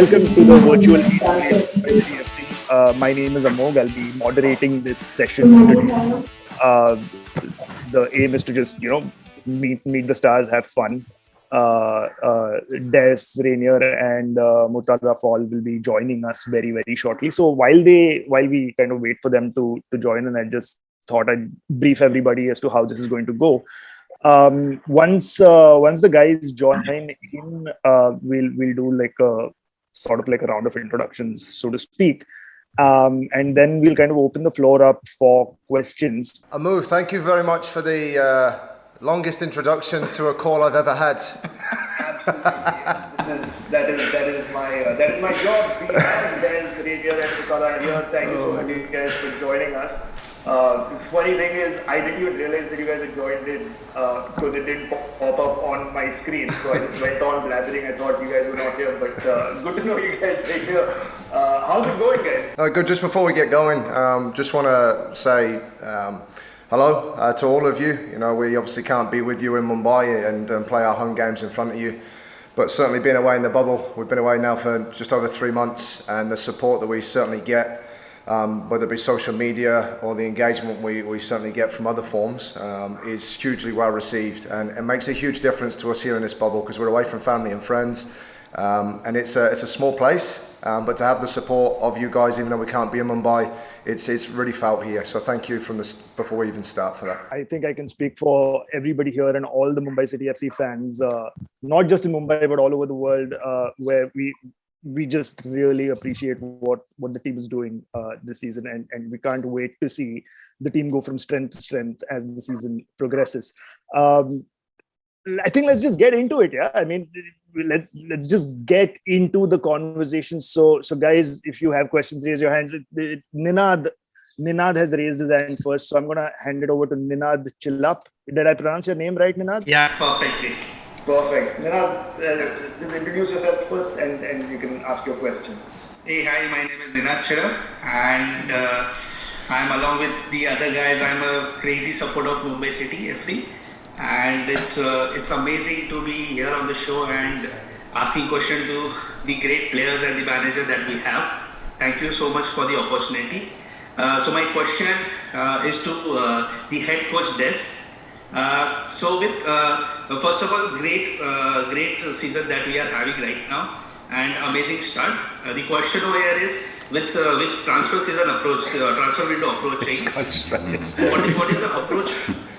welcome to the virtual meet by City FC. My name is Amog. I'll be moderating this session today. Uh, the aim is to just meet the stars, have fun. Des, Raynier, and Mourtada Fall will be joining us very shortly. So while we kind of wait for them to join, and I just thought I'd brief everybody as to how this is going to go. Once the guys join in, we'll do like a sort of like a round of introductions, so to speak. And then we'll kind of open the floor up for questions. Amu, thank you very much for the longest introduction to a call I've ever had. Absolutely, yes. That is my job. We have Des, Raynier, and Mourtada here. Thank you so much, you guys, for joining us. The funny thing is, I didn't even realize that you guys had joined in because it didn't pop up on my screen. So I just went on blathering. I thought you guys were not here, but good to know you guys are here. How's it going, guys? Good. Just before we get going, just want to say hello to all of you. You know, we obviously can't be with you in Mumbai and play our home games in front of you. But certainly being away in the bubble, we've been away now for just over 3 months, and the support that we certainly get, whether it be social media or the engagement we certainly get from other forms, is hugely well received, and it makes a huge difference to us here in this bubble because we're away from family and friends, and it's a small place, but to have the support of you guys, even though we can't be in Mumbai, it's really felt here. So thank you from this before we even start for that. I think I can speak for everybody here and all the Mumbai City FC fans, not just in Mumbai but all over the world, where we just really appreciate what the team is doing this season, and we can't wait to see the team go from strength to strength as the season progresses. I think let's just get into it. Yeah, I mean, let's just get into the conversation. So guys, if you have questions, raise your hands. Ninad has raised his hand first, so I'm gonna hand it over to Ninad Chillap. Did I pronounce your name right, Ninad? Yeah, perfectly. Perfect. Ninad, just introduce yourself first, and you can ask your question. Hey, hi, my name is Ninad Chira, and I'm along with the other guys. I'm a crazy supporter of Mumbai City FC, and it's amazing to be here on the show and asking questions to the great players and the manager that we have. Thank you so much for the opportunity. So my question is to the head coach Des. First of all, great season that we are having right now, and amazing start. The question over here is with transfer season approach, transfer window approaching. What is the approach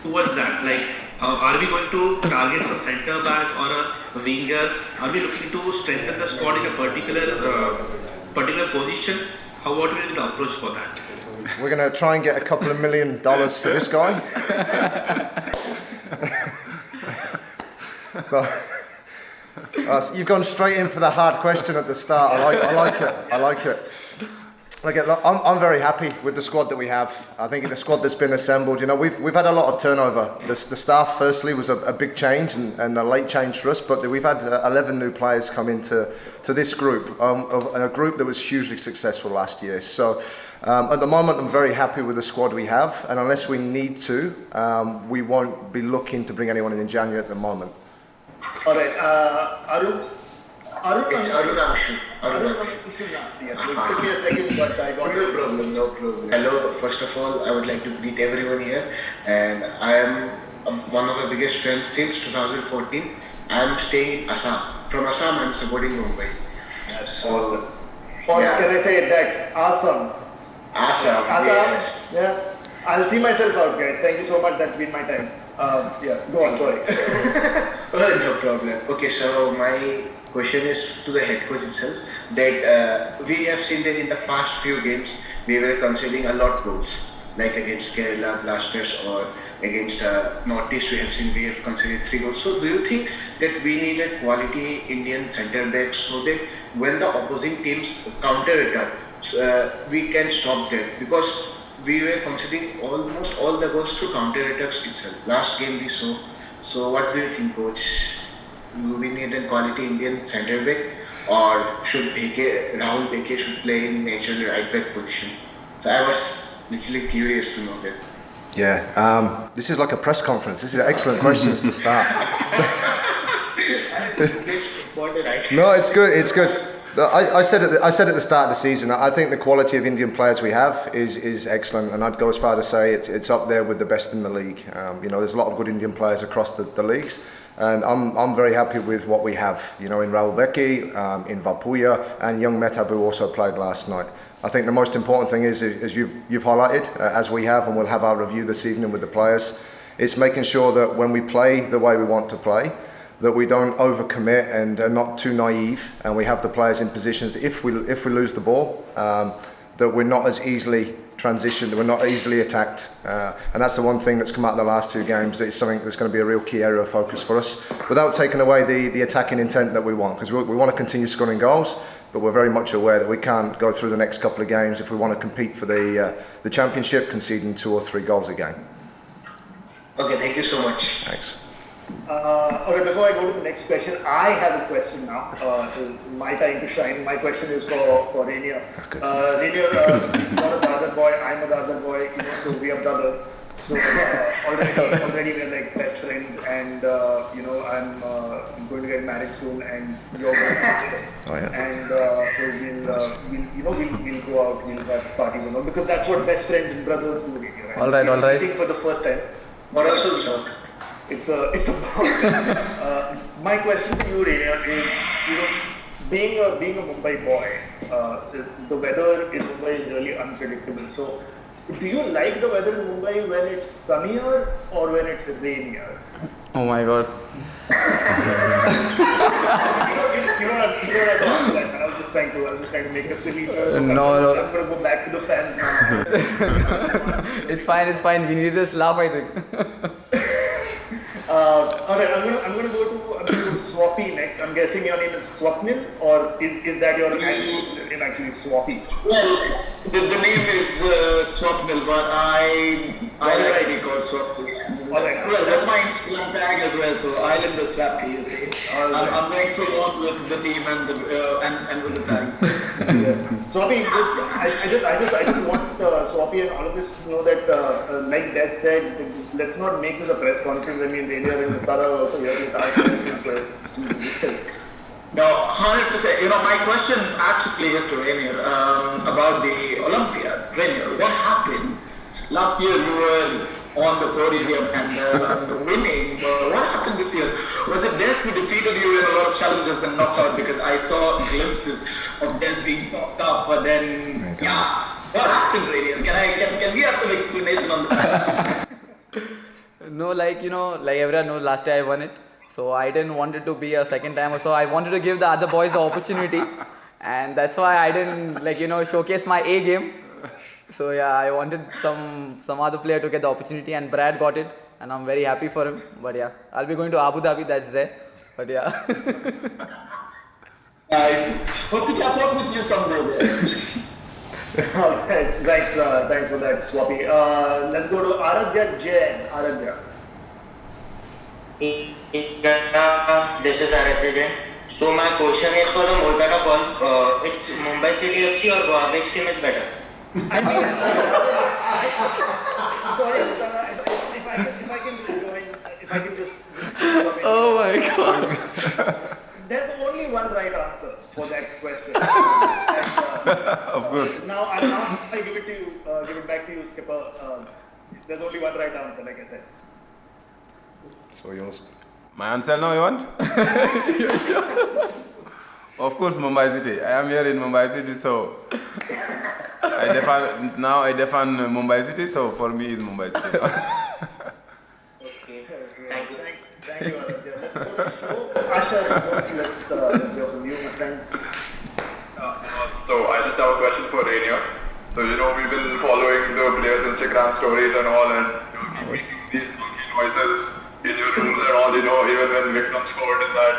towards that? Like, are we going to target some centre back or a winger? Are we looking to strengthen the squad in a particular position? What will be the approach for that? We're going to try and get a couple of $1 million for this guy. You've gone straight in for the hard question at the start. I like it. I'm very happy with the squad that we have. I think the squad that's been assembled, you know, we've had a lot of turnover. The staff, firstly, was a big change and a late change for us, but we've had 11 new players come into this group, a group that was hugely successful last year. So at the moment, I'm very happy with the squad we have, and unless we need to, we won't be looking to bring anyone in January at the moment. All right, Arun. It's Arun. It took me a second, but I got No problem. Hello, first of all, I would like to greet everyone here, and I am one of the biggest friends since 2014. I am staying in Assam. From Assam, I am supporting Mumbai. That's awesome. Or can I say that's awesome? Assam. Yes. Yeah. I'll see myself out, guys. Thank you so much. That's been my time. Go on. Sorry. No problem. Okay, so my question is to the head coach itself, that we have seen that in the past few games we were conceding a lot goals, like against Kerala Blasters or against Northeast. We have conceded 3 goals. So do you think that we need a quality Indian centre back so that when the opposing teams counter attack, we can stop them? Because we were conceding almost all the goals through counter attacks itself. Last game we saw. So what do you think, coach? Do we need a quality Indian centre back, or should Rahul Beke should play in natural right back position? So I was literally curious to know that. Yeah, this is like a press conference. This is excellent questions to start. No, it's good. I said at the start of the season, I think the quality of Indian players we have is excellent, and I'd go as far to say it's up there with the best in the league. There's a lot of good Indian players across the leagues, and I'm very happy with what we have. In Rahul Beki, in Vapuya, and young Mehtab, who also played last night. I think the most important thing is you've highlighted, as we have, and we'll have our review this evening with the players. It's making sure that when we play the way we want to play, that we don't overcommit and are not too naive, and we have the players in positions that if we lose the ball, that we're not as easily transitioned, we're not easily attacked, and that's the one thing that's come out of the last two games. It's something that's going to be a real key area of focus for us, without taking away the attacking intent that we want, because we want to continue scoring goals, but we're very much aware that we can't go through the next couple of games if we want to compete for the championship, conceding 2 or 3 goals a game. Okay, thank you so much. Thanks. Okay, before I go to the next question, I have a question now. My time to shine. My question is for Raynier. Raynier, you're a brother boy, I'm a brother boy, so we are brothers. So already we're like best friends, and I'm going to get married soon, and you're going to and we'll go out, we'll have parties and all, because that's what best friends and brothers do. Right? All right. Meeting for the first time. What else is wrong? It's about my question to you, Raynier, is being a Mumbai boy, the weather in Mumbai is really unpredictable. So, do you like the weather in Mumbai when it's sunnier or when it's rainier? Oh my God. You don't have to answer that, man. I was just trying to make a silly joke. No. I'm going to go back to the fans now. It's fine. We need this laugh, I think. Alright, I'm gonna go to Swappy next. I'm guessing your name is Swapnil, or is that your actual name actually Swappy? Well, the name is Swapnil, but I like to be called Swapnil. Alright. Well, that's my Instagram tag as well, so Islander Swappy, you see. I'm going full on with the team and with the tags. Swappy, I just want Swappy and all of this to know that, like Des said, let's not make this a press conference. I mean, Raynier and Mourtada are also here with us. No, 100%. My question actually is to Raynier about the Olympiad. Raynier, what happened? Last year you were on the podium and winning. What happened this year? Was it Des who defeated you in a lot of challenges and knocked out? Because I saw glimpses of Des being knocked up, but then, what happened, Raynier? Can we have some explanation on that? No, like everyone knows, last year I won it. So I didn't want it to be a second time or so. I wanted to give the other boys the opportunity. And that's why I didn't, showcase my A game. So yeah, I wanted some other player to get the opportunity, and Brad got it. And I'm very happy for him. But yeah, I'll be going to Abu Dhabi, that's there. But yeah. Nice. Hope to catch up with you someday. Alright, thanks for that, Swappy. Let's go to Aradhya Jain. Aradhya. This is Aradhya Jain. So my question is for the Mourtada call. It's Mumbai City FC or which team is better? I mean, sorry, Mourtada, if I can just Oh my God. There's only one right answer for that question. Of course. Now I give it to you. Give it back to you, Skipper. There's only one right answer, like I said. So yours. My answer now, you want? Of course, Mumbai City. I am here in Mumbai City, so I defend Mumbai City, so for me it's Mumbai City. Okay. Thank you, Aradhya. Asha, let's hear from you, my friend. So I just have a question for Raynier. So we've been following the players' Instagram stories and all, and keep making these funky noises in your rooms and all. Even when Vikram scored in that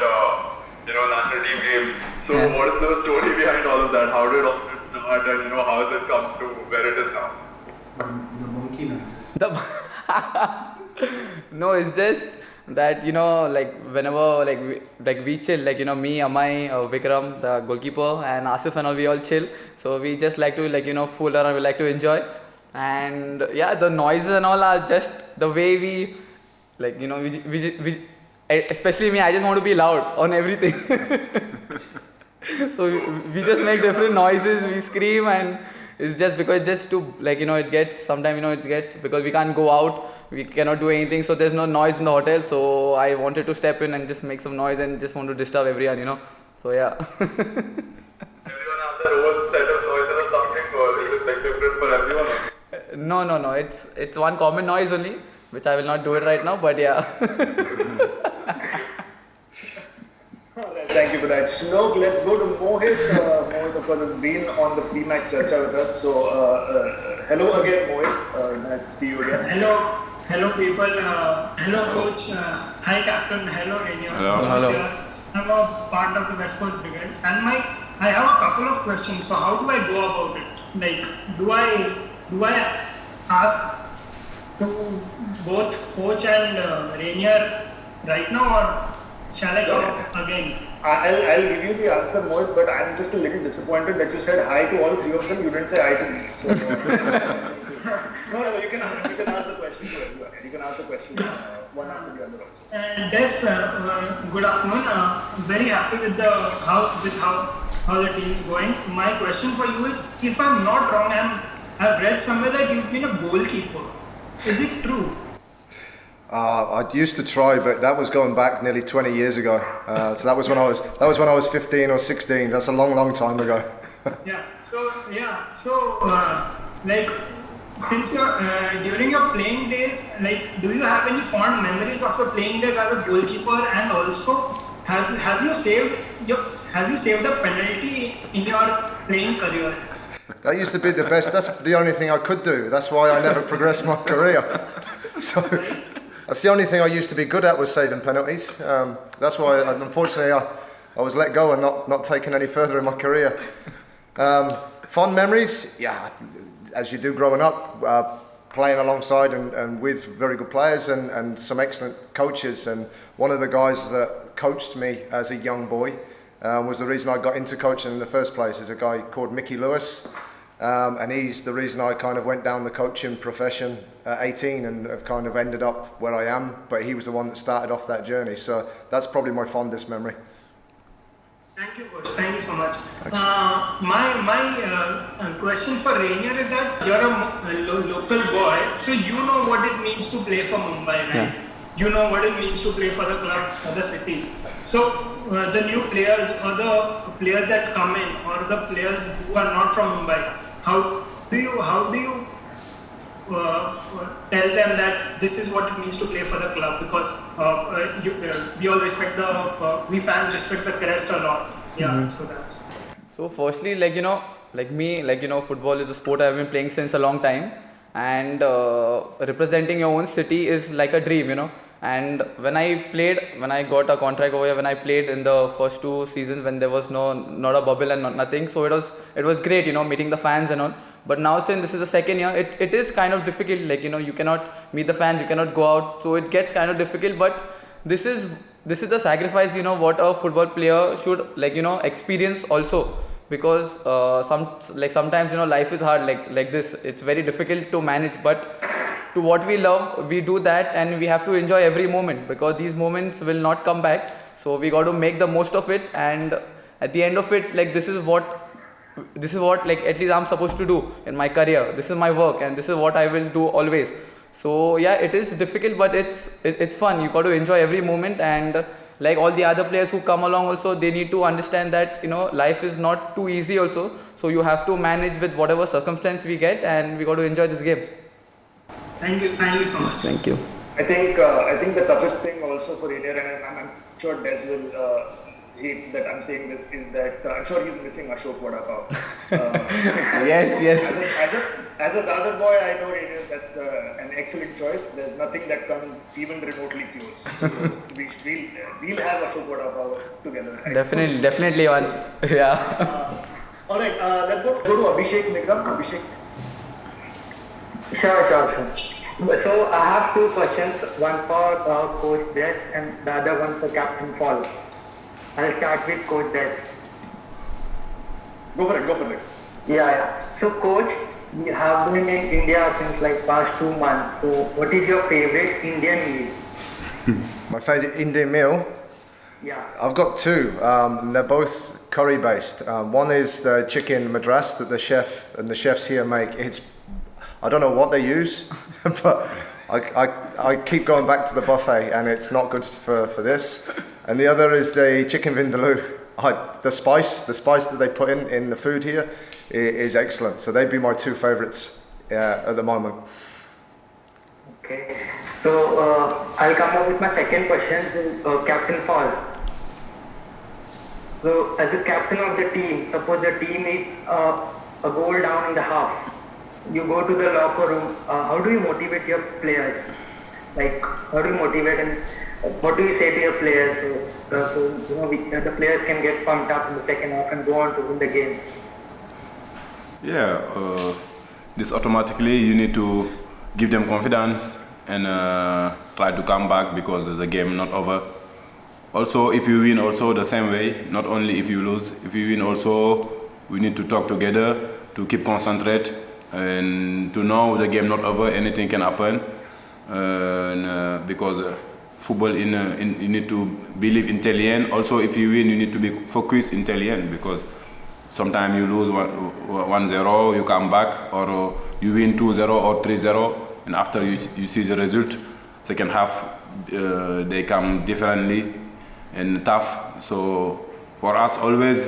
national team game. So what is the story behind all of that? How did all of it start, and how has it come to where it is now? The monkey noises. No, it's just that whenever we chill, me, Amai, Vikram, the goalkeeper, and Asif and all, we all chill. So we just like to fool around. We like to enjoy, and yeah, the noises and all are just the way we especially me. I just want to be loud on everything. So we just make different noises, we scream, and it's just because it's just too, like, it gets, sometimes, it gets, because we can't go out, we cannot do anything, so there's no noise in the hotel, so I wanted to step in and just make some noise and just want to disturb everyone, so yeah. Everyone has their own set of noises or something, or is it like different for everyone? No, it's one common noise only, which I will not do it right now, but yeah. Alright, thank you for that. Shnok, let's go to Mohit. Mohit, of course, has been on the pre-match Charcha with us. So, hello again, Mohit. Nice to see you again. Hello people. Hello coach. Hi captain. Hello Raynier. Hello. I'm a part of the West Coast Brigade, and I have a couple of questions. So how do I go about it? Like, do I ask to both coach and Raynier right now, or shall I come again? I'll give you the answer, Mohit, but I'm just a little disappointed that you said hi to all three of them. You didn't say hi to me. So, no, you can ask the question to everyone. You can ask the question one after the other also. And Des, good afternoon. Very happy with how the team's going. My question for you is, if I'm not wrong, I've read somewhere that you've been a goalkeeper. Is it true? I used to try, but that was going back nearly 20 years ago. So that was when I was 15 or 16. That's a long time ago. Like, since during your playing days, like, do you have any fond memories of your playing days as a goalkeeper? And also, have you saved a penalty in your playing career? That used to be the best. That's the only thing I could do. That's why I never progressed my career. So that's the only thing I used to be good at, was saving penalties. That's why, unfortunately, I was let go and not taken any further in my career. Fond memories, yeah, as you do growing up, playing alongside and with very good players and some excellent coaches. And one of the guys that coached me as a young boy was the reason I got into coaching in the first place, is a guy called Mickey Lewis. And he's the reason I kind of went down the coaching profession at 18 and have kind of ended up where I am. But he was the one that started off that journey. So that's probably my fondest memory. Thank you, coach. Thank you so much. My question for Raynier is that you're a local boy, so you know what it means to play for Mumbai, right? Yeah. You know what it means to play for the club, for the city. So the new players, or the players that come in, or the players who are not from Mumbai, how do you tell them that this is what it means to play for the club? Because we all respect we fans respect the crest a lot. Yeah, mm-hmm. So that's. So firstly, football is a sport I've been playing since a long time, and representing your own city is like a dream, And when I got a contract over here, when I played in the first 2 seasons, when there was not a bubble and nothing, so it was great, meeting the fans and all. But now, since this is the second year, it is kind of difficult. You cannot meet the fans, you cannot go out, so it gets kind of difficult. But this is the sacrifice, what a football player should experience also. Because sometimes life is hard like this. It's very difficult to manage, but to what we love, we do that, and we have to enjoy every moment, because these moments will not come back. So we got to make the most of it, and at the end of it, this is what at least I'm supposed to do in my career. This is my work, and this is what I will do always. So yeah, it is difficult, but it's fun. You got to enjoy every moment, and like all the other players who come along also, they need to understand that life is not too easy also. So you have to manage with whatever circumstance we get, and we got to enjoy this game. Thank you so much. Thank you. I think the toughest thing also for Raynier, and I'm sure Des will hate that I'm saying this, is that I'm sure he's missing Ashok Vada Pav. Yes. As a Dadar boy, I know Raynier, that's an excellent choice. There's nothing that comes even remotely close. So we'll have Ashok Vada Pav together. Right? Definitely once. Yeah. All right. Let's go to Abhishek Nigram. Abhishek. Sure. So I have 2 questions, one for Coach Des and the other one for Captain Paul. I'll start with Coach Des. Go for it. Yeah. So Coach, you have been in India since past 2 months. So what is your favorite Indian meal? My favourite Indian meal? Yeah. I've got two. And they're both curry based. One is the chicken madras that the chefs here make. I don't know what they use, but I keep going back to the buffet, and it's not good for this. And the other is the chicken vindaloo. The spice that they put in the food here is excellent. So they'd be my two favourites at the moment. Okay. So I'll come up with my second question to Captain Fall. So as a captain of the team, suppose the team is a goal down in the half. You go to the locker room. How do you motivate your players? Like, how do you motivate and what do you say to your players so the players can get pumped up in the second half and go on to win the game? Yeah, this automatically you need to give them confidence and try to come back because the game not over. Also, if you win, also the same way. Not only if you lose. If you win, also we need to talk together to keep concentrate and to know the game not over. Anything can happen, because football you need to believe in Italian. Also, if you win, you need to be focused in Italian because sometimes you lose 1-0, you come back, or you win 2-0 or 3-0, and after you see the result, second half they come differently and tough. So for us, always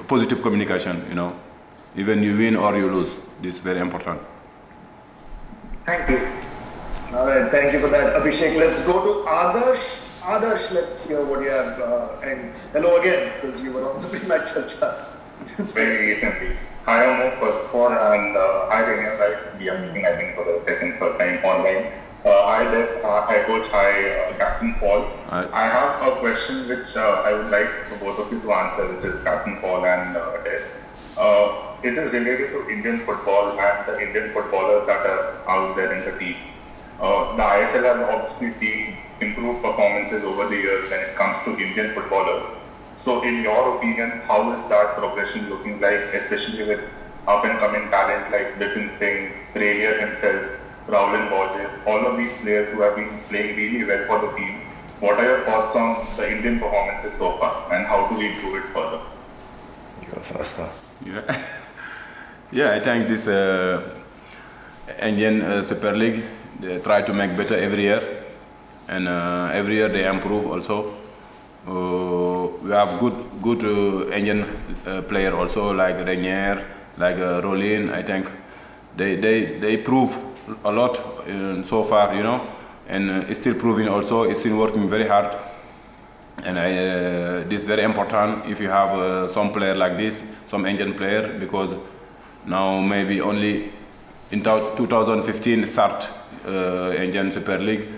positive communication. Even you win or you lose, this is very important. Thank you. All right, thank you for that, Abhishek. Let's go to Adarsh. Adarsh, let's hear what you have. And hello again, because you were on the pre-match chat. Very recently. Hi, Amo, first of all, and hi, Raynier, right? We are meeting, I think, for the third time online. Hi, Des. Hi, Coach. Hi, Captain Paul. Hi. I have a question which I would like for both of you to answer, which is Captain Paul and Des. It is related to Indian football and the Indian footballers that are out there in the team. The ISL has obviously seen improved performances over the years when it comes to Indian footballers. So in your opinion, how is that progression looking like, especially with up-and-coming talent like Vipin Singh, Raynier himself, Rowland Borges, all of these players who have been playing really well for the team? What are your thoughts on the Indian performances so far and how do we improve it further? You go first, though. Yeah, I think this Indian Super League, they try to make better every year, and every year they improve also. We have good Indian player also like Raynier, like Rolin. I think they prove a lot so far, and it's still proving also. It's still working very hard, and this is very important if you have some player like this, some Indian player, because now maybe only in 2015 start Indian Super League.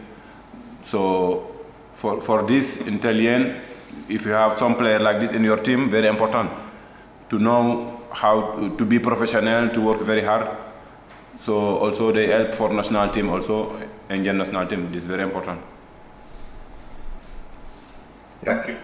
So for this Italian, if you have some player like this in your team, very important to know how to be professional, to work very hard. So also they help for national team also, Indian national team. This is very important. Yeah.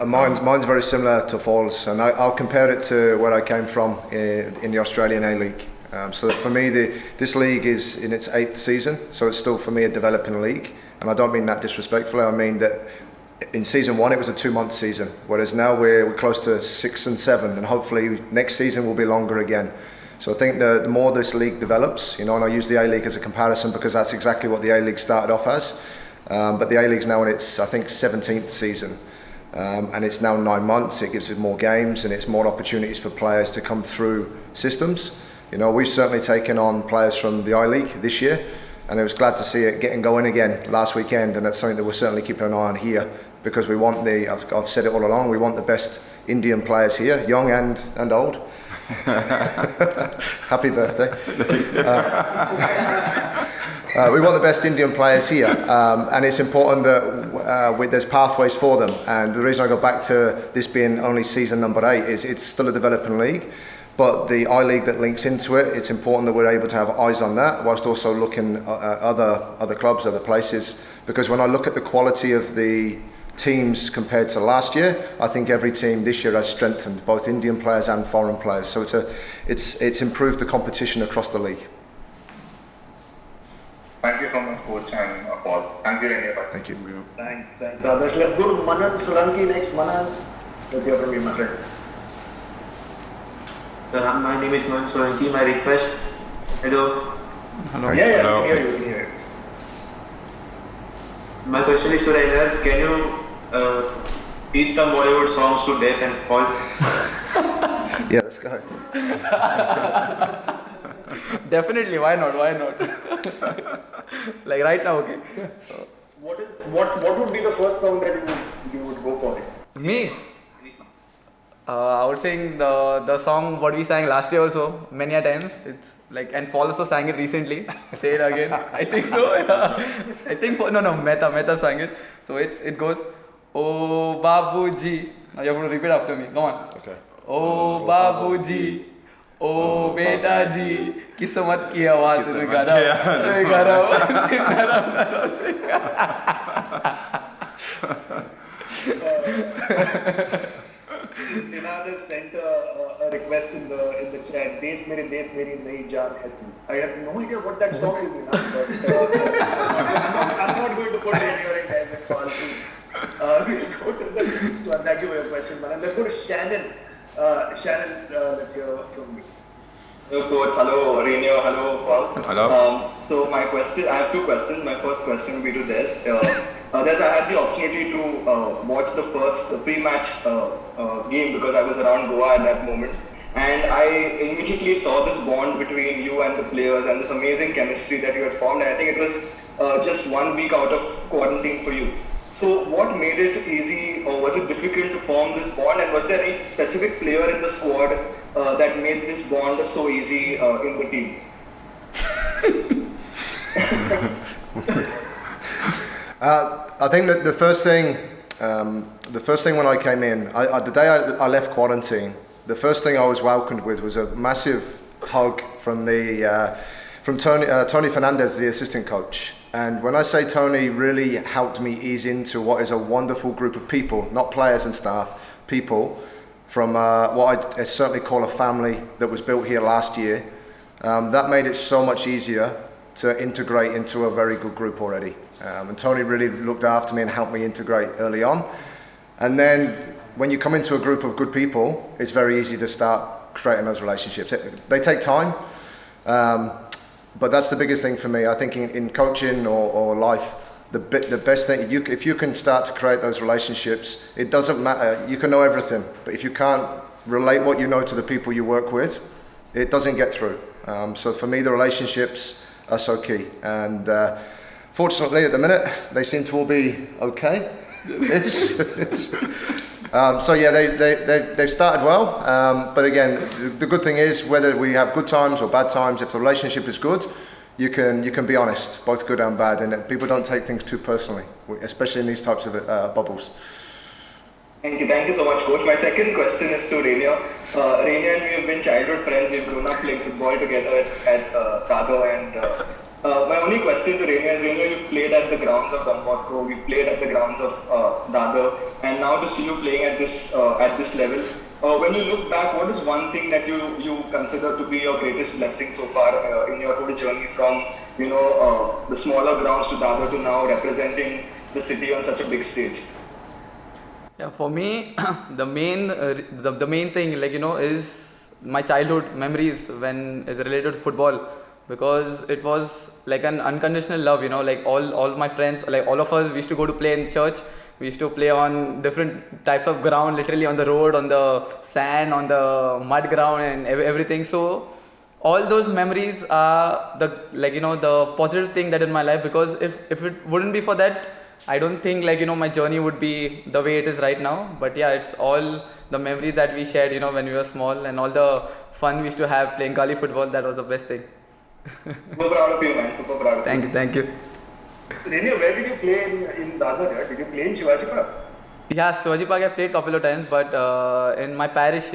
Mine's very similar to Fall's, and I'll compare it to where I came from in the Australian A-League. So for me, this league is in its 8th season, so it's still for me a developing league. And I don't mean that disrespectfully, I mean that in season 1 it was a 2-month season, whereas now we're close to 6 and 7, and hopefully next season will be longer again. So I think the more this league develops, and I use the A-League as a comparison because that's exactly what the A-League started off as. But the A-League's now in its, I think, 17th season. And it's now 9 months, it gives us more games and it's more opportunities for players to come through systems. We've certainly taken on players from the I-League this year, and I was glad to see it getting going again last weekend, and that's something that we're certainly keeping an eye on here, because we want I've said it all along, we want the best Indian players here, young and old. Happy birthday. We want the best Indian players here, and it's important that there's pathways for them. And the reason I go back to this being only season number 8 is it's still a developing league, but the I-League that links into it, it's important that we're able to have eyes on that whilst also looking at other clubs, other places, because when I look at the quality of the teams compared to last year, I think every team this year has strengthened, both Indian players and foreign players. So it's improved the competition across the league. Thank you so much, Coach and Paul. football. Thank you, Raynier. Thank you. Thanks, Adarsh. Let's go to Manan Solanki next. Manan, let's hear from you, my friend. Sir, my name is Manan Solanki. My request. Hello. Hello. Yeah, Hello. I can hear you. My question is to Raynier. Can you teach some Bollywood songs to Des and Paul? Yeah, let's go. Definitely, why not? Why not? Like right now, okay. So, What would be the first song that you would go for? me? I would sing the song what we sang last year also many a times. It's like, and Paul also sang it recently. Say it again. I think so. Yeah. I think Mehta sang it. So it goes, Oh Babuji. Now you have to repeat after me. Come on. Okay. Oh Babuji. Oh beta ji, किस्मत की आवाज में गाना Inada sent a request in the chat. Des meri nayi jaan hai tu. I have no idea what that song is, Inada, but I'm not going to put Raynier and Des and Paul. We'll go to the next one. Thank you for your question, man. Let's go to Shannon. Shannon, let's hear from you. Hello, coach. Hello, Raynier. Hello, Paul. Hello. So my question, I have two questions. My first question will be to Des. Des, I had the opportunity to watch the first pre-match game because I was around Goa at that moment, and I immediately saw this bond between you and the players and this amazing chemistry that you had formed. And I think it was just 1 week out of quarantine for you. So what made it easy, or was it difficult to form this bond? And was there any specific player in the squad that made this bond so easy in the team? I think that the first thing when I came in, the day I left quarantine, the first thing I was welcomed with was a massive hug from Tony Fernandes, the assistant coach. And when I say Tony really helped me ease into what is a wonderful group of people, not players and staff, people from what I certainly call a family that was built here last year, that made it so much easier to integrate into a very good group already. And Tony really looked after me and helped me integrate early on. And then when you come into a group of good people, it's very easy to start creating those relationships. They take time, but that's the biggest thing for me. I think in coaching or life, the best thing, if you can start to create those relationships, it doesn't matter. You can know everything, but if you can't relate what you know to the people you work with, it doesn't get through. So for me, the relationships are so key. And fortunately, at the minute, they seem to all be okay. So yeah, they've started well. But again, the good thing is, whether we have good times or bad times, if the relationship is good, you can be honest, both good and bad, and people don't take things too personally, especially in these types of bubbles. Thank you so much, coach. My second question is to Raynier. Raynier and we have been childhood friends. We've grown up playing football together at Tado, and my only question to Raynier is, Raynier, you've played at the grounds of Don Bosco, we've played at the grounds of Dadar, and now to see you playing at this level, when you look back, what is one thing that you consider to be your greatest blessing so far in your whole journey from the smaller grounds to Dadar to now representing the city on such a big stage? Yeah, for me, the main thing, is my childhood memories when it's related to football, because it was like an unconditional love. All my friends, all of us, we used to go to play in church. We used to play on different types of ground, literally on the road, on the sand, on the mud ground, and everything. So all those memories are the positive thing that in my life, because if it wouldn't be for that, I don't think my journey would be the way it is right now. But yeah, it's all the memories that we shared when we were small, and all the fun we used to have playing gully football. That was the best thing. Super proud of you, man. Super proud of you. Thank you. Raynier, where did you play in Dadar? Did you play in Shivaji Park? Yeah, Shivaji Park I played a couple of times, but in my parish,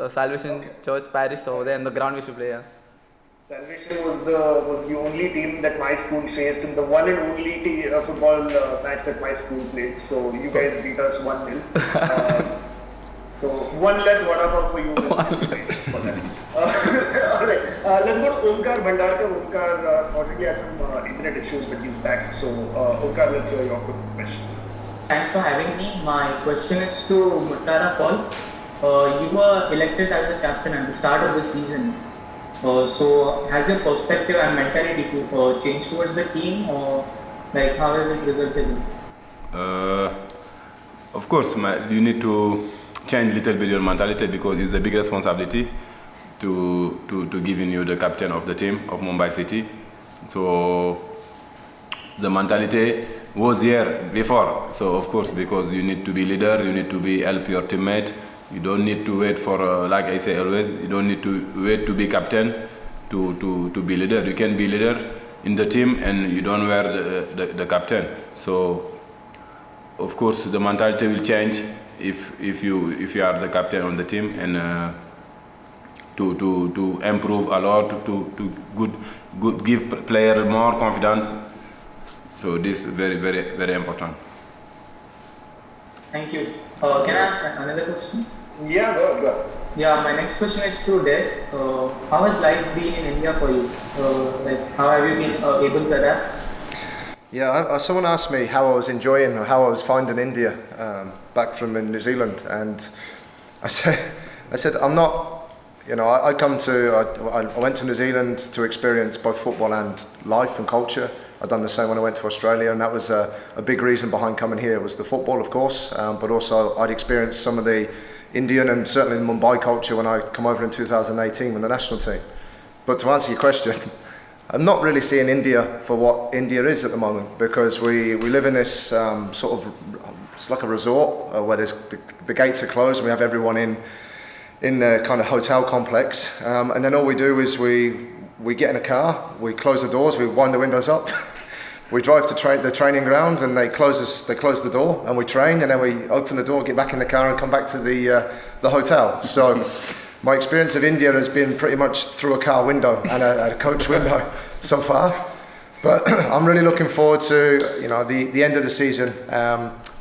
Salvation Church parish, so there in the ground we used to play. Yeah. Salvation was the only team that my school faced, and the one and only football match that my school played. So you guys beat us 1-0. So one less vada pav for you. For that. All right. Let's go to Omkar Bhandarkar. Omkar unfortunately had some internet issues, but he's back. So, Omkar, let's hear your quick question. Thanks for having me. My question is to Mourtada Paul. You were elected as a captain at the start of the season. So, has your perspective and mentality changed towards the team, or like how has it resulted in? Of course, you need to change a little bit your mentality because it's a big responsibility to giving you the captain of the team of Mumbai City. So the mentality was here before. So of course, because you need to be leader, you need to be help your teammate. You don't need to wait for, like I say always, you don't need to wait to be captain to be leader. You can be leader in the team and you don't wear the captain. So of course the mentality will change if you are the captain on the team and to improve a lot, to good give player more confidence. So this is very, very, very important. Thank you. Can I ask another question? Yeah, go. Yeah, my next question is to Des. How has life been in India for you? Like, how have you been able to adapt? Yeah, someone asked me how I was enjoying or how I was finding India back from New Zealand, and I said I'm not. You know, I went to New Zealand to experience both football and life and culture. I'd done the same when I went to Australia, and that was a big reason behind coming here was the football, of course, but also I'd experienced some of the Indian and certainly the Mumbai culture when I come over in 2018 with the national team. But to answer your question, I'm not really seeing India for what India is at the moment, because we live in this sort of, it's like a resort where the gates are closed and we have everyone in the kind of hotel complex, and then all we do is we get in a car, we close the doors, we wind the windows up, we drive to the training ground, and they close the door, and we train, and then we open the door, get back in the car, and come back to the hotel. So my experience of India has been pretty much through a car window and a coach window so far. But I'm really looking forward to the end of the season,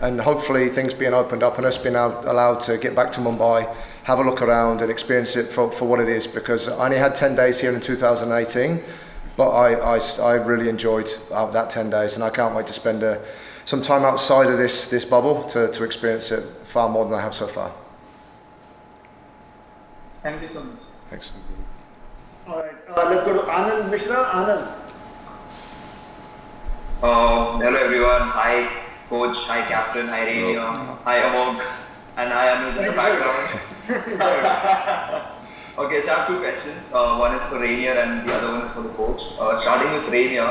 and hopefully things being opened up and us being allowed to get back to Mumbai, have a look around and experience it for what it is, because I only had 10 days here in 2018, but I really enjoyed that 10 days, and I can't wait to spend some time outside of this bubble to experience it far more than I have so far. Thank you so much. Thanks. All right, let's go to Anand Mishra. Anand. Hello everyone. Hi coach, hi captain, hi Raynier, hi Amog, and hi Anuj in the background. Okay, so I have two questions. One is for Raynier and the other one is for the coach. Starting with Raynier,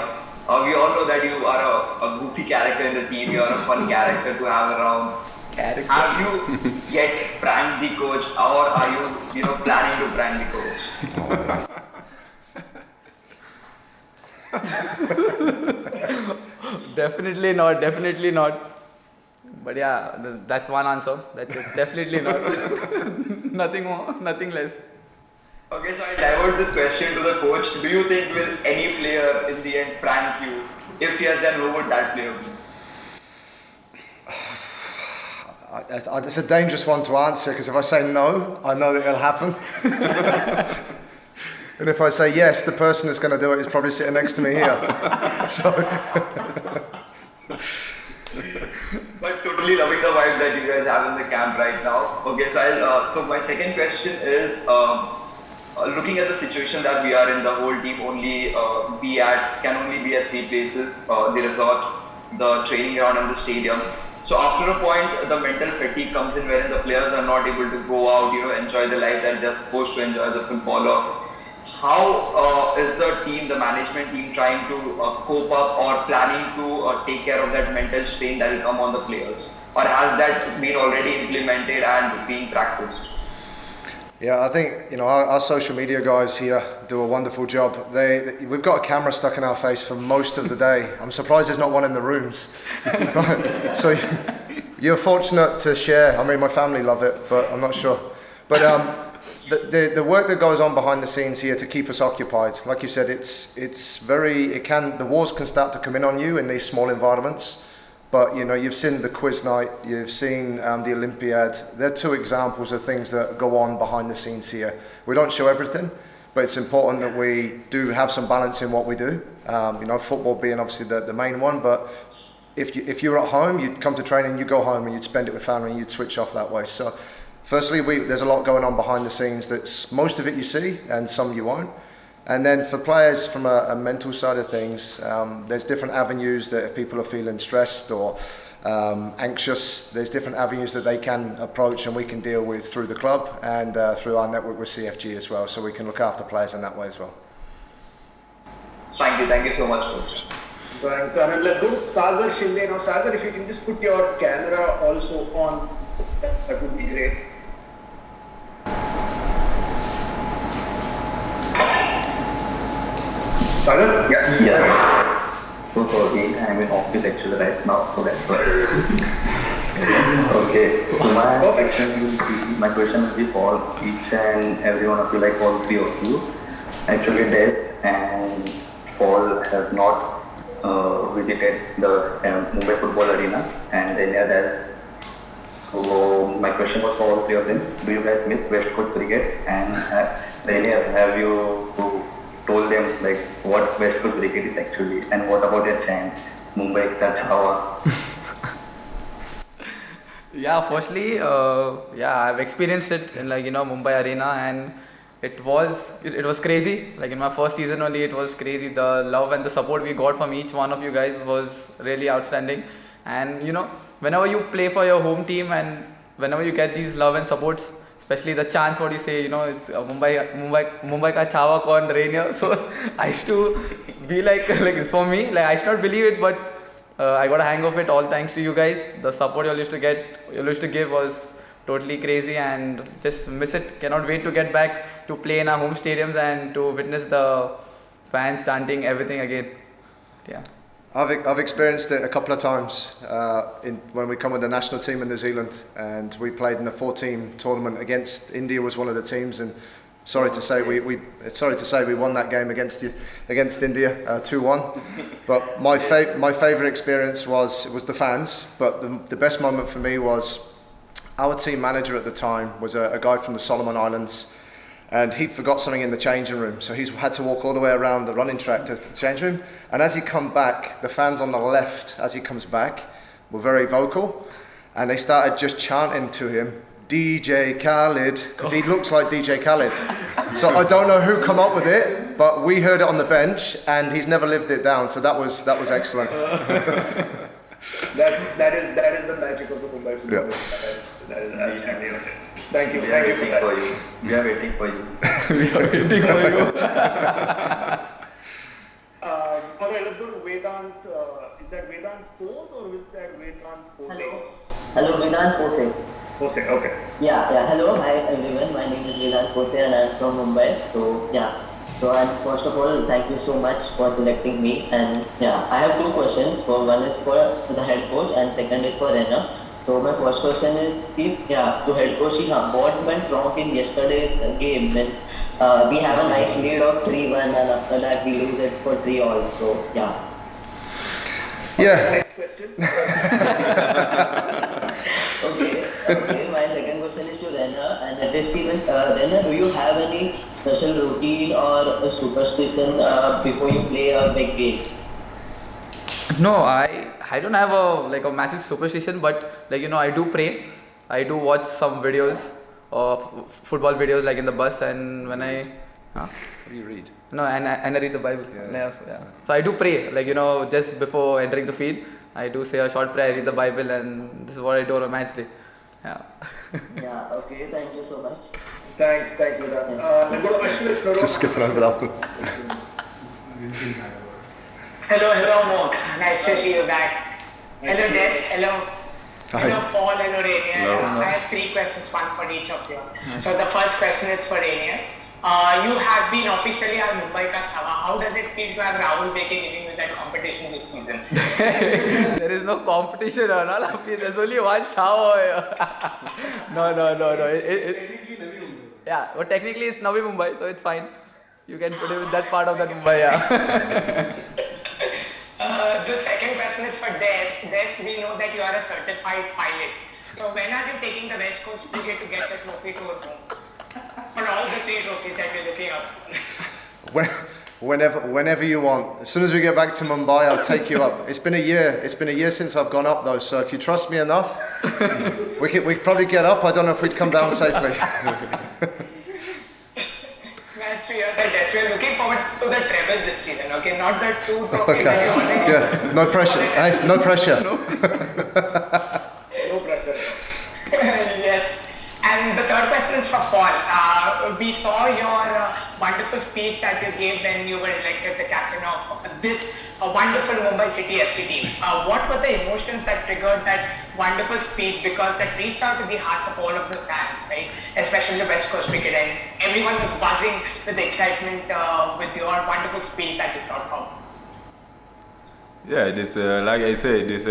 we all know that you are a goofy character in the team. You are a fun character to have around. Have you yet pranked the coach, or are you planning to prank the coach? Definitely not. But yeah, that's one answer. That's it. Definitely not. Nothing more, nothing less. Okay, so I divert this question to the coach. Do you think will any player in the end prank you? If yes, then who would that player be? It's a dangerous one to answer, because if I say no, I know that it'll happen. And if I say yes, the person that's going to do it is probably sitting next to me here. So. But totally loving the vibe that you guys have in the camp right now. Okay, so my second question is, looking at the situation that we are in, the whole team can only be at three places: the resort, the training ground, and the stadium. So after a point, the mental fatigue comes in, wherein the players are not able to go out, enjoy the life that they're supposed to enjoy as a footballer. How is the management team trying to cope up or planning to take care of that mental strain that will come on the players? Or has that been already implemented and being practiced? Yeah, I think our social media guys here do a wonderful job. We've got a camera stuck in our face for most of the day. I'm surprised there's not one in the rooms. So you're fortunate to share. I mean, my family love it, but I'm not sure. But the work that goes on behind the scenes here to keep us occupied, like you said, the wars can start to come in on you in these small environments. But you've seen the quiz night, you've seen the Olympiad. They're two examples of things that go on behind the scenes here. We don't show everything, but it's important that we do have some balance in what we do. Football being obviously the main one, but if you're at home, you'd come to training, you go home and you'd spend it with family and you'd switch off that way. So firstly, there's a lot going on behind the scenes. That's most of it you see and some you won't. And then for players from a mental side of things, there's different avenues that if people are feeling stressed or anxious, there's different avenues that they can approach and we can deal with through the club and through our network with CFG as well. So we can look after players in that way as well. Thank you so much, coach. Thanks, and let's go to Sagar Shinde now. Sagar, if you can just put your camera also on, that would be great. Sagar? Yeah. So sorry, I'm in office actually right now, so that's why. Okay, so my question will be for each and every one of you, like all three of you. Actually, Des and Paul have not visited the Mumbai football arena, and Raynier has. So my question was for all three of them: do you guys miss West Coast cricket? And Raynier, have you told them like what West Coast cricket is actually, and what about your chant, Mumbai ka chhawa? Yeah, firstly, I've experienced it in Mumbai arena, and it was crazy. Like in my first season only, it was crazy. The love and the support we got from each one of you guys was really outstanding. And whenever you play for your home team and whenever you get these love and supports, especially the chants what you say, it's Mumbai ka chhawa kaun Raynier. So I used to be like for me, like I should not believe it, but I got a hang of it all thanks to you guys. The support you used to give was totally crazy, and just miss it. Cannot wait to get back to play in our home stadiums and to witness the fans chanting everything again. Yeah. I've experienced it a couple of times when we come with the national team in New Zealand, and we played in the 4-team tournament against India. Was one of the teams, and sorry to say we won that game against India 2-1. But my favourite experience was the fans. But the best moment for me was our team manager at the time was a guy from the Solomon Islands, and he'd forgot something in the changing room, so he's had to walk all the way around the running track to the change room. And as he come back, the fans on the left, as he comes back, were very vocal, and they started just chanting to him, DJ Khaled, because he looks like DJ Khaled. So I don't know who come up with it, but we heard it on the bench, and he's never lived it down. So that was excellent. That is the magic of the Mumbai football. Yeah. That is absolutely okay. Thank you. We are waiting for you. We are waiting for you. All right, let's go to Vedant. Is that Vedant Pose or is that Vedant Pose? Hello, Vedant Pose. Pose, okay. Yeah. Hello, hi everyone. My name is Vedant Pose and I'm from Mumbai. So first of all, thank you so much for selecting me. And I have two questions. One is for the head coach and second is for Raynier. So my first question is, to head coach, what went wrong in yesterday's game? Means we have a nice lead of 3-1 and after that we lose it for 3-all. So Next question. Okay. My second question is to Raynier, and that is Raynier, do you have any special routine or a superstition before you play a big game? No, I don't have a massive superstition, but I do pray. I do watch some videos of football videos like in the bus, and when What do you read? No, and I read the Bible. Yeah. So I do pray, just before entering the field, I do say a short prayer, I read the Bible, and this is what I do on a match day. Okay, thank you so much. Thanks for that. Let's go to Ashwin. Just skip over that one. Hello, Mok. Nice to see you back. Hello, Des. Hello. Hi. Hello, Paul. Hello, Raynier. Hello. I have three questions, one for each of you. So the first question is for Raynier. You have been officially our Mumbai ka chhawa. How does it feel to have Rahul Beke giving you that competition this season? There is no competition, there's only one chhawa. No. But technically it's Navi Mumbai, so it's fine. You can put it with that part of that Mumbai, The second question is for Des. Des, we know that you are a certified pilot. So when are you taking the West Coast Brigade to get the trophy to your home? for all the 3 trophies that we're looking up. Whenever you want. As soon as we get back to Mumbai, I'll take you up. It's been a year. It's been a year since I've gone up though. So if you trust me enough, we could probably get up. I don't know if we'd come down safely. Nice to hear that. Yes, we're looking forward to the treble this season. Okay, not the 2 trophies that you already. Yeah, no pressure. Hey, no pressure. No pressure. Yes. And the third question is for Paul. We saw your wonderful speech that you gave when you were elected the captain of this wonderful Mumbai City FC team. What were the emotions that triggered that wonderful speech? Because that reached out to the hearts of all of the fans, right? Especially the West Coast cricket, and everyone was buzzing with excitement with your wonderful speech that you brought forward. Yeah, this like I said, this.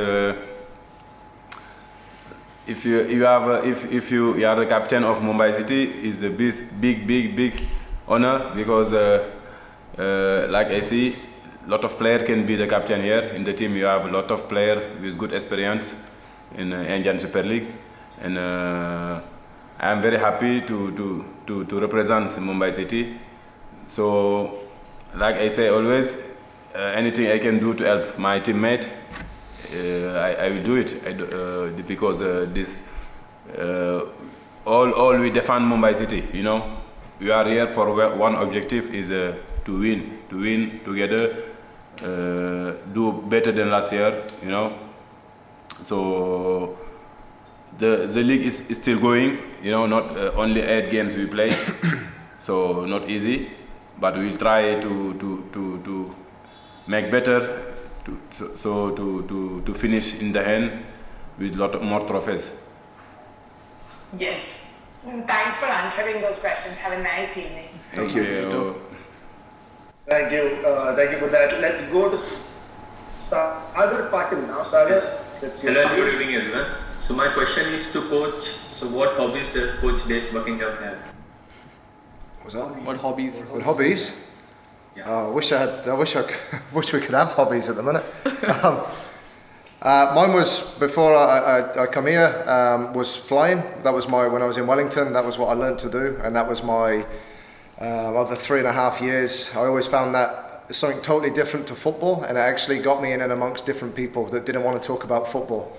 If you are the captain of Mumbai City, it's a big honor because like I see, a lot of players can be the captain here in the team. You have a lot of players with good experience in Indian Super League, and I am very happy to represent Mumbai City. So, like I say always, anything I can do to help my teammate, I will do it because all we defend Mumbai City. You know, we are here for one objective is to win together, do better than last year. You know, so the league is still going. You know, not only 8 games we play, so not easy, but we'll try to make better. To finish in the end with lot more trophies. Yes. Thanks for answering those questions. Have a nice evening. Thank you. Thank you for that. Let's go to Sagar Patil now. Sagar, Hello and good evening everyone. So my question is to coach. So what hobbies does Coach Des Buckingham have? What's that? What hobbies? What hobbies? I wish we could have hobbies at the minute. Mine was before I come here was flying. That was when I was in Wellington. That was what I learned to do, and that was my over 3.5 years. I always found that something totally different to football, and it actually got me in and amongst different people that didn't want to talk about football,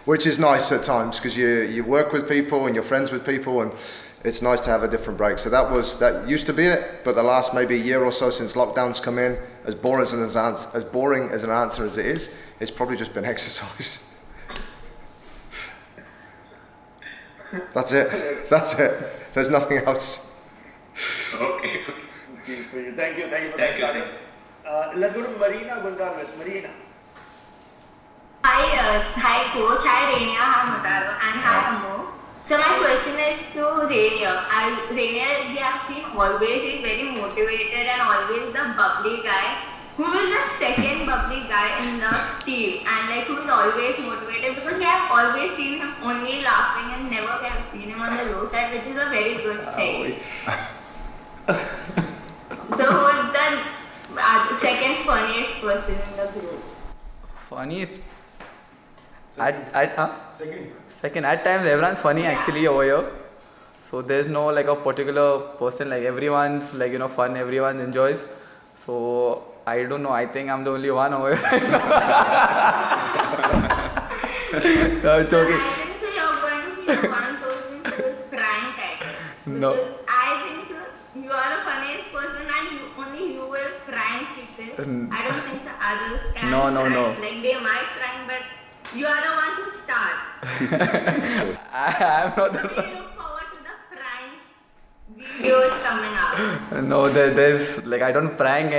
which is nice at times because you work with people and you're friends with people and. It's nice to have a different break. So that used to be it, but the last maybe year or so since lockdowns come in, as boring as an answer as it is, it's probably just been exercise. That's it. There's nothing else. Okay. Thank you for that. Let's go to Marina Gonzalez. Marina. Hi coach, hi Raynier, hi Mourtada, and hi Amo. So my question is to Raynier. Raynier, we have seen always is very motivated and always the bubbly guy. Who is the second bubbly guy in the team and who is always motivated? Because we have always seen him only laughing and never we have seen him on the low side, which is a very good thing. So who is the second funniest person in the group? Funniest? Second. At times everyone's funny actually over here. So there's no a particular person, everyone's fun, everyone enjoys. So I don't know, I think I'm the only one over here. No, it's okay. I think so you're going to be the one person who is prank at it. No. Because I think so you are the funniest person and only you will prank people. I don't think so others can No. prank. They might prank, but you are the one who start. I'm not the So we look forward to the prank videos coming up. No, there's I don't prank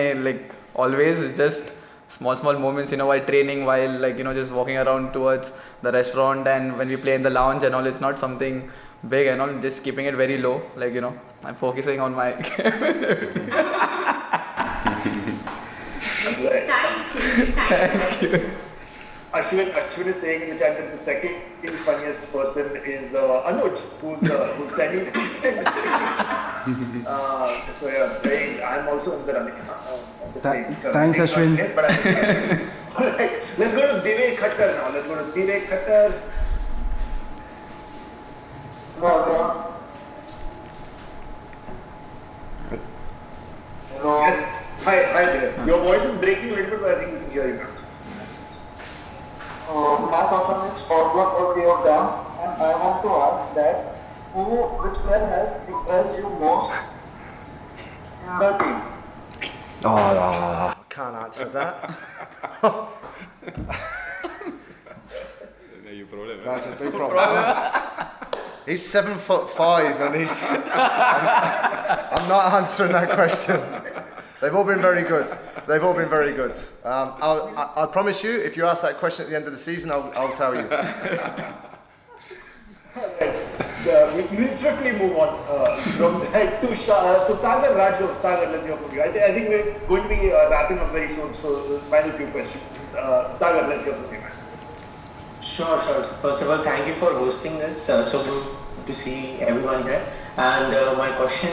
always. It's just small moments, while training, while just walking around towards the restaurant, and when we play in the lounge and all. It's not something big and all. Just keeping it very low, I'm focusing on my. Thank you. Ashwin is saying in the chat that the second funniest person is Anuj, who's standing. So yeah, I'm also in the running. Thanks, Ashwin. Alright, let's go to Divek Khattar now. Hi there. Your voice is breaking a little bit, but I think we can hear you now. My question is forward for the of them, and I want to ask that which player has impressed you most in the team? I can't answer that. That's a big problem. He's 7'5" and he's. I'm not answering that question. They've all been very good. They've all been very good. I promise you, if you ask that question at the end of the season, I'll tell you. We'll swiftly move on from that to Sagar Rajgopal. Sagar, let's hear from you. I think we're going to be wrapping up very soon, so the final few questions. Sagar, let's hear from you, man. Sure. First of all, thank you for hosting this. So good to see everyone here. And my question,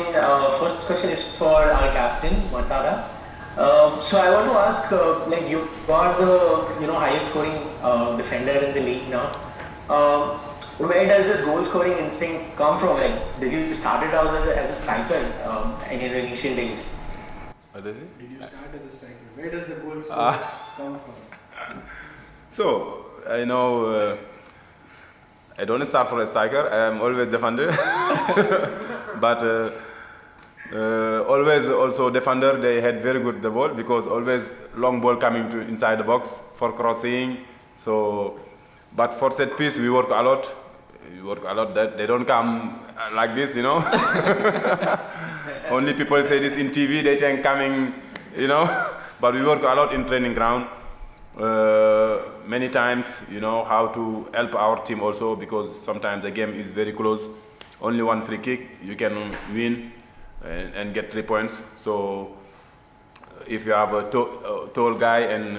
first question is for our captain, Mourtada. So I want to ask, like you are the highest scoring defender in the league now. Where does the goal scoring instinct come from? Like, did you started out as a striker in your initial days? Did you start as a striker? Where does the goal scoring come from? So, I know I don't start for a striker. I am always defender, but always also defender. They had very good the ball because always long ball coming to inside the box for crossing. So, but for set piece we work a lot. That they don't come like this, Only people say this in TV. They think coming, But we work a lot in training ground. Many times, how to help our team also because sometimes the game is very close. Only one free kick, you can win and get 3 points. So if you have a tall guy and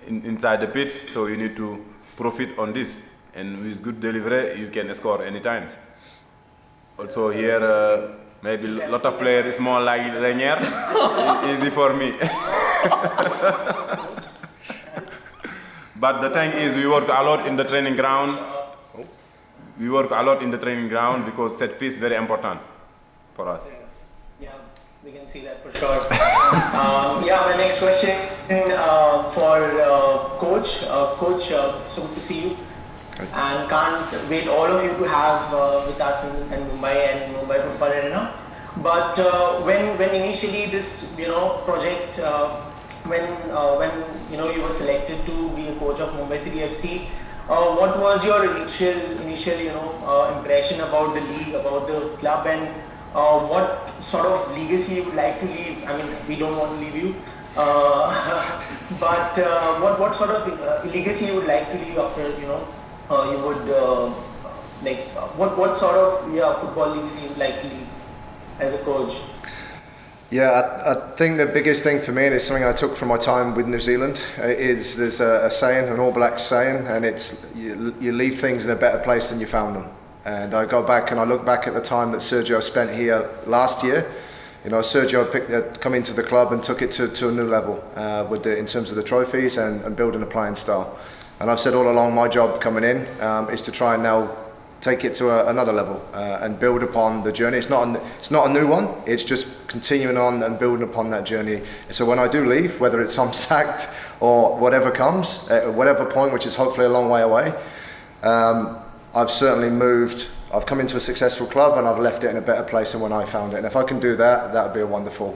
inside the pitch, so you need to profit on this. And with good delivery, you can score anytime. Also here, maybe a lot of players is more like Raynier. Easy for me. But the thing is, we work a lot in the training ground. Because set piece is very important for us. Yeah, we can see that for sure. My next question for coach. Coach, so good to see you. And can't wait all of you to have with us in Mumbai Football Arena. But when initially this project. When you were selected to be a coach of Mumbai City FC, what was your initial impression about the league, about the club, and what sort of legacy you would like to leave? I mean, we don't want to leave you, but what sort of legacy you would like to leave after you would what sort of football legacy you would like to leave as a coach? Yeah, I think the biggest thing for me, and it's something I took from my time with New Zealand, is there's a saying, an All Blacks saying, and it's you leave things in a better place than you found them. And I go back and I look back at the time that Sergio spent here last year. Sergio come into the club and took it to a new level in terms of the trophies and building a playing style. And I've said all along, my job coming in is to try and now take it to another level and build upon the journey. It's not a new one. It's just continuing on and building upon that journey. So when I do leave, whether it's I'm sacked or whatever comes, at whatever point, which is hopefully a long way away, I've certainly moved. I've come into a successful club and I've left it in a better place than when I found it. And if I can do that, that would be a wonderful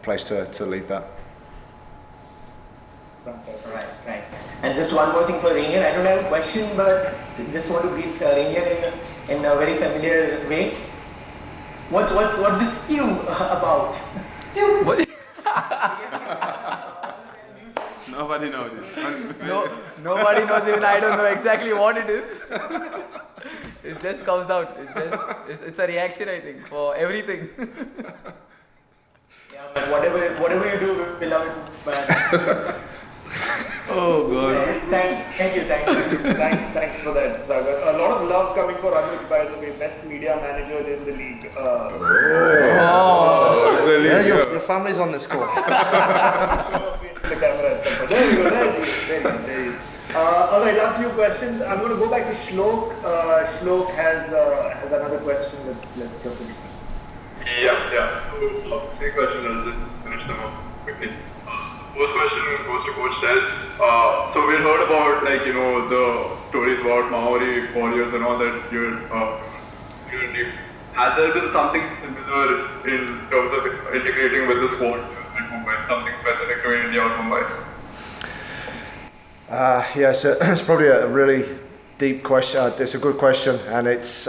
place to leave that. Right. And just one more thing for Raynier. I don't have a question, but just want to greet Raynier in a very familiar way. What's this you about? What? Nobody knows this. Nobody knows, even I don't know exactly what it is. It just comes out. It's a reaction, I think, for everything. Yeah, but whatever you do, we love it, man. Oh God. Thank you. Thanks for that, Sagar. A lot of love coming for Anuj by the way, best media manager in the league. Your family's on this call. Show a face in the camera at some point. There you go. There he is. All right, last few questions. I'm going to go back to Shlok. Shlok has another question. Let's hear from you. Yeah. So, three questions, I'll just finish them up quickly. First question goes to Coach Des. So we heard about the stories about Maori warriors and all that your team. Has there been something similar in terms of integrating with the squad at Mumbai? Something specific to India or Mumbai? Yeah, so it's probably a really deep question. It's a good question, and it's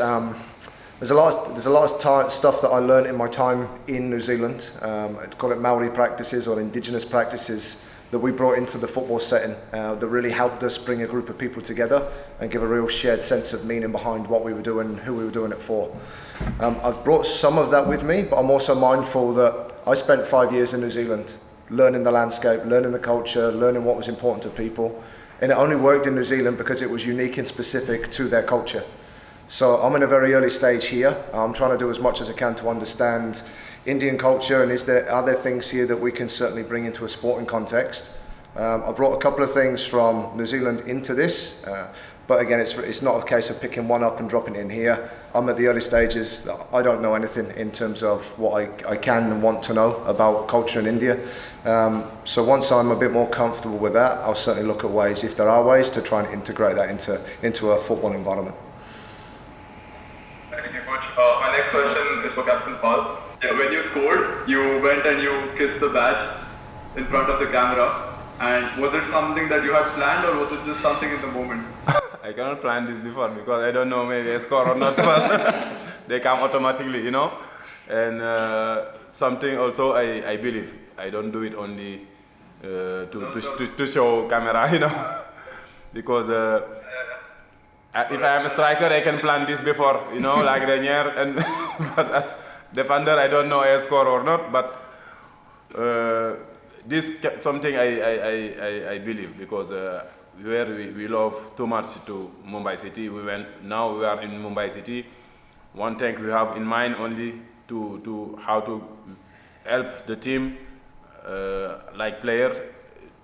there's a lot of stuff that I learned in my time in New Zealand. I'd call it Maori practices or indigenous practices that we brought into the football setting that really helped us bring a group of people together and give a real shared sense of meaning behind what we were doing and who we were doing it for. I've brought some of that with me, but I'm also mindful that I spent 5 years in New Zealand learning the landscape, learning the culture, learning what was important to people, and it only worked in New Zealand because it was unique and specific to their culture. So I'm in a very early stage here. I'm trying to do as much as I can to understand Indian culture, and are there things here that we can certainly bring into a sporting context. I've brought a couple of things from New Zealand into this, but again, it's not a case of picking one up and dropping it in here. I'm at the early stages. I don't know anything in terms of what I can and want to know about culture in India. So once I'm a bit more comfortable with that, I'll certainly look at ways, if there are ways, to try and integrate that into a football environment. Thank you, Coach. My next question is for Captain Paul. Yeah, when you scored, you went and you kissed the badge in front of the camera. And was it something that you had planned, or was it just something in the moment? I cannot plan this before because I don't know maybe I score or not. But they come automatically, And something also I believe. I don't do it only to show camera, Because if I am a striker, I can plan this before, like Raynier. And but defender, I don't know I score or not. But this something I believe because where we love too much to Mumbai City. Now we are in Mumbai City. One thing we have in mind only to how to help the team, like player,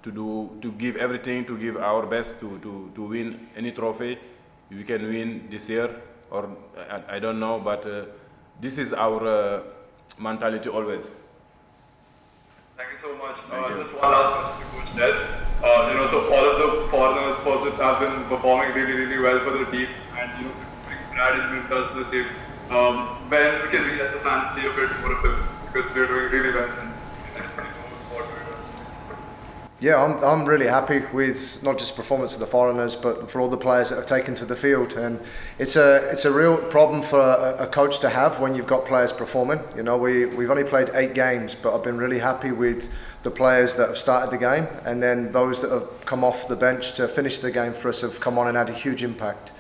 to give everything, to give our best to win any trophy we can win this year, or I don't know, but this is our mentality always. Thank you so much. Just one last question to Coach Des. So all of the foreigners have been performing really, really well for the team, and Brad has does the same. When can we as a fan see a bit more of them, because they're doing really well? Yeah, I'm really happy with not just performance of the foreigners, but for all the players that have taken to the field. And it's a real problem for a coach to have when you've got players performing. We've only played 8 games, but I've been really happy with the players that have started the game, and then those that have come off the bench to finish the game for us have come on and had a huge impact.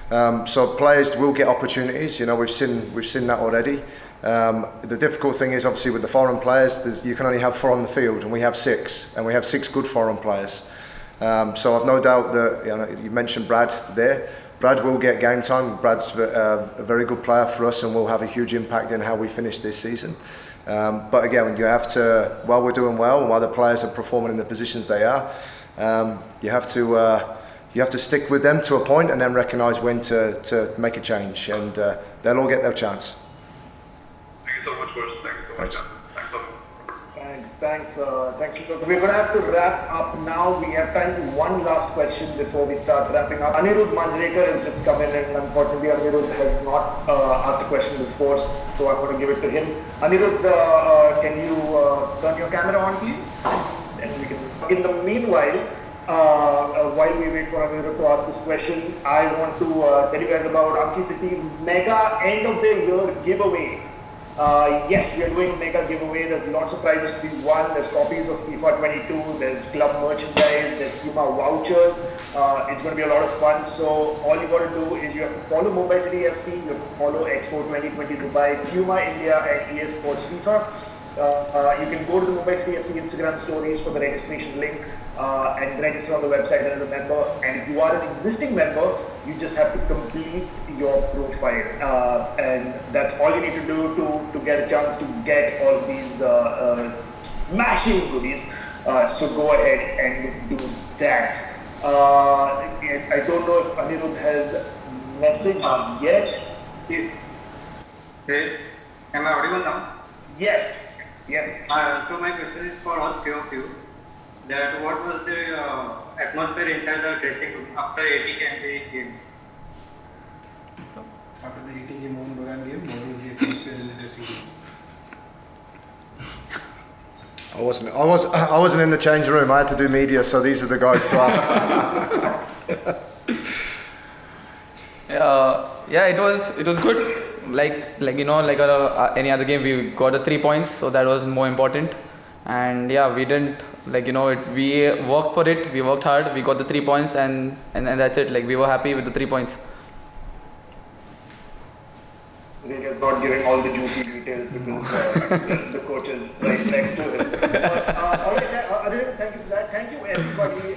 So players will get opportunities. We've seen that already. The difficult thing is obviously with the foreign players, you can only have 4 on the field, and we have 6, and we have 6 good foreign players. So I've no doubt that you mentioned Brad there. Brad will get game time. Brad's a very good player for us, and will have a huge impact in how we finish this season. But again, you have to, while we're doing well and while the players are performing in the positions they are, you have to stick with them to a point and then recognise when to make a change, and they'll all get their chance. Thank you so much, Coach. Thank you so much. Thanks. We're going to have to wrap up now. We have time for one last question before we start wrapping up. Anirudh Manjrekar has just come in, and unfortunately Anirudh has not asked a question before, so I'm going to give it to him. Anirudh, can you turn your camera on, please? And we can. In the meanwhile, while we wait for Anirudh to ask this question, I want to tell you guys about Amchi City's mega end of the year giveaway. Yes, we are doing a mega giveaway. There's lots of prizes to be won. There's copies of FIFA 22, there's club merchandise, there's Puma vouchers. It's going to be a lot of fun. So all you got to do is you have to follow Mumbai City FC, you have to follow Expo 2020 Dubai, Puma India, and EA Sports FIFA. You can go to the Mumbai City FC Instagram stories for the registration link and register on the website as a member. And if you are an existing member, you just have to complete your profile, and that's all you need to do to get a chance to get all of these smashing goodies. So go ahead and do that. I don't know if Anirudh has messaged yet. Hey, Am I audible now? Yes. Yes. So my question is for all three of you. That what was the atmosphere inside the dressing room after 80 and the game? After the 80 game Mohan Bagan game, what was the atmosphere in the dressing room? I wasn't in the change room. I had to do media, so these are the guys to ask. Yeah, it was good. Like any other game, we got the 3 points, so that was more important. And yeah, we didn't we worked for it. We worked hard. We got the 3 points, and that's it. Like we were happy with the 3 points. Raynier's not giving all the juicy details because the coach is right next to him. All right, Arjun, thank you for that. Thank you everybody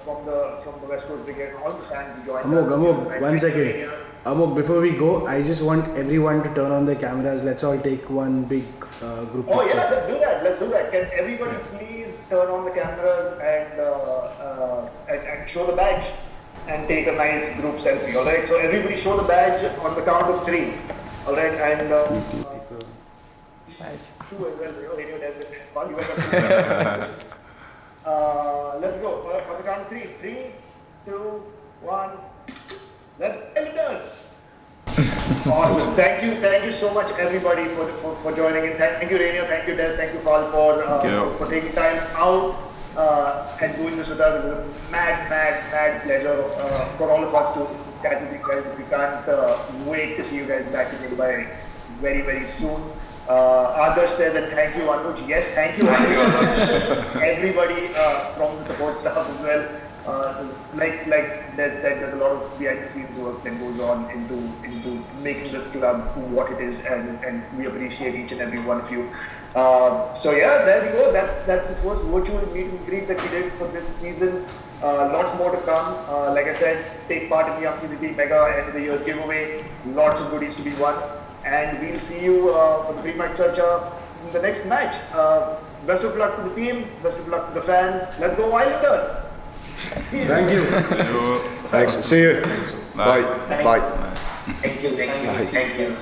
from the West Coast Brigade, all the fans who joined us. Amog, 1 second. Amog, before we go, I just want everyone to turn on their cameras. Let's all take one big group picture. Oh yeah, let's do that. Can everybody please turn on the cameras and show the badge and take a nice group selfie, alright? So everybody show the badge on the count of 3, alright? And let's go. On the count of 3. 3, 2, 1. Let's go, Islanders! Awesome. Thank you so much everybody for joining in. Thank you Raynier, thank you Des, thank you Paul for taking time out and doing this with us. It was a mad pleasure for all of us to catch with you guys. We can't wait to see you guys back in Mumbai very, very soon. Adarsh says that thank you Anuj. Yes, thank you Anuj. Everybody from the support staff as well. Like Des said, there's a lot of behind the scenes work that goes on into making this club what it is, and we appreciate each and every one of you. So yeah, there we go. That's the first virtual meet and greet that we did for this season. Lots more to come. Like I said, take part in the City Mega end of the year giveaway. Lots of goodies to be won, and we'll see you for the pre-match Charcha in the next match. Best of luck to the team. Best of luck to the fans. Let's go Islanders. Thank you. Thanks. See you. Bye. Bye. Thank you.